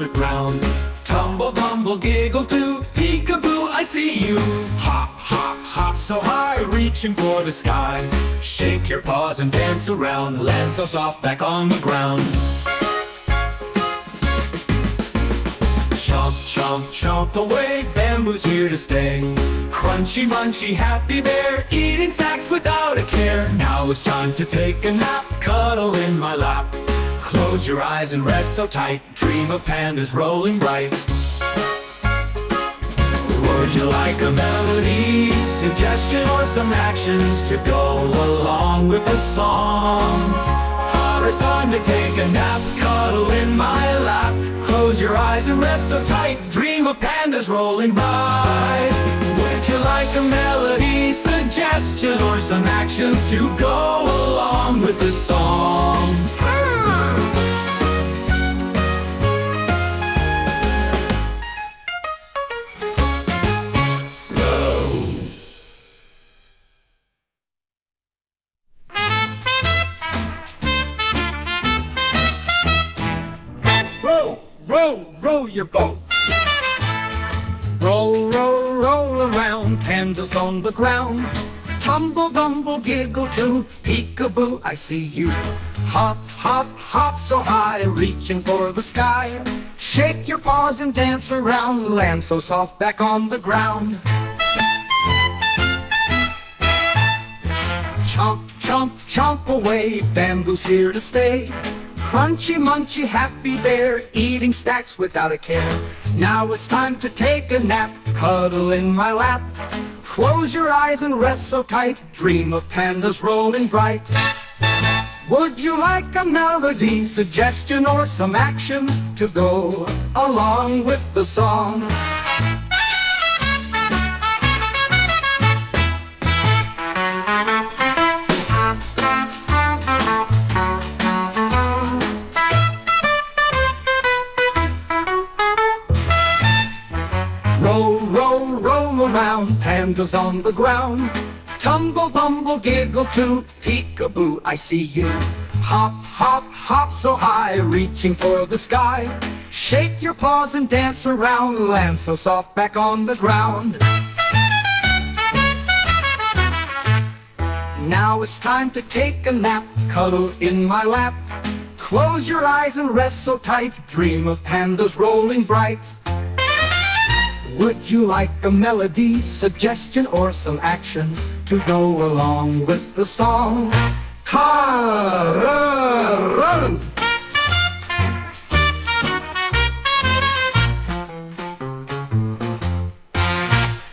the ground. Tumble, bumble, giggle too, peekaboo, I see you. Hop, hop, hop so high, reaching for the sky. Shake your paws and dance around, land so soft back on the ground. Chomp, chomp, chomp away, bamboo's here to stay. Crunchy, munchy, happy bear, eating snacks without a care. Now it's time to take a nap, cuddle in my lap. Close your eyes and rest so tight, dream of pandas rolling bright. Would you like a melody, suggestion, or some actions to go along with the song? It's time to take a nap, cuddle in my lap. Close your eyes and rest so tight, dream of pandas rolling by. Would you like a melody, suggestion, or some actions to go along with the song? Row, row, row your boat. Roll, roll, roll around, pandas on the ground. Tumble, bumble, giggle too, peekaboo, I see you. Hop, hop, hop so high, reaching for the sky. Shake your paws and dance around, land so soft back on the ground. Chomp, chomp, chomp away, bamboo's here to stay. Crunchy, munchy, happy bear, eating snacks without a care. Now it's time to take a nap, cuddle in my lap. Close your eyes and rest so tight, dream of pandas rolling bright. Would you like a melody, suggestion, or some actions to go along with the song? Roll, roll, roll around, pandas on the ground. Tumble, bumble, giggle too, peekaboo, I see you. Hop, hop, hop so high, reaching for the sky. Shake your paws and dance around, land so soft back on the ground. Now it's time to take a nap, cuddle in my lap. Close your eyes and rest so tight, dream of pandas rolling bright. Would you like a melody, suggestion, or some actions to go along with the song? Ha-ra-run!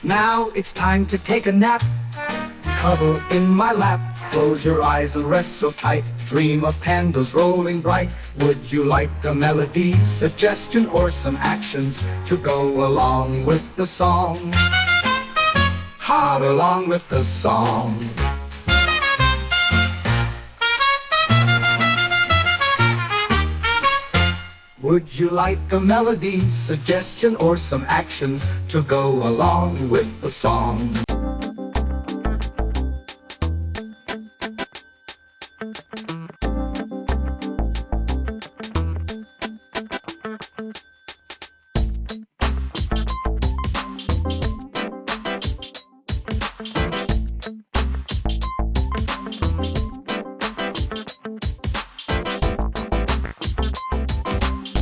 Now it's time to take a nap, cuddle in my lap. Close your eyes and rest so tight, dream of pandas rolling bright. Would you like a melody, suggestion, or some actions to go along with the song? Hop along with the song. Would you like a melody, suggestion, or some actions to go along with the song?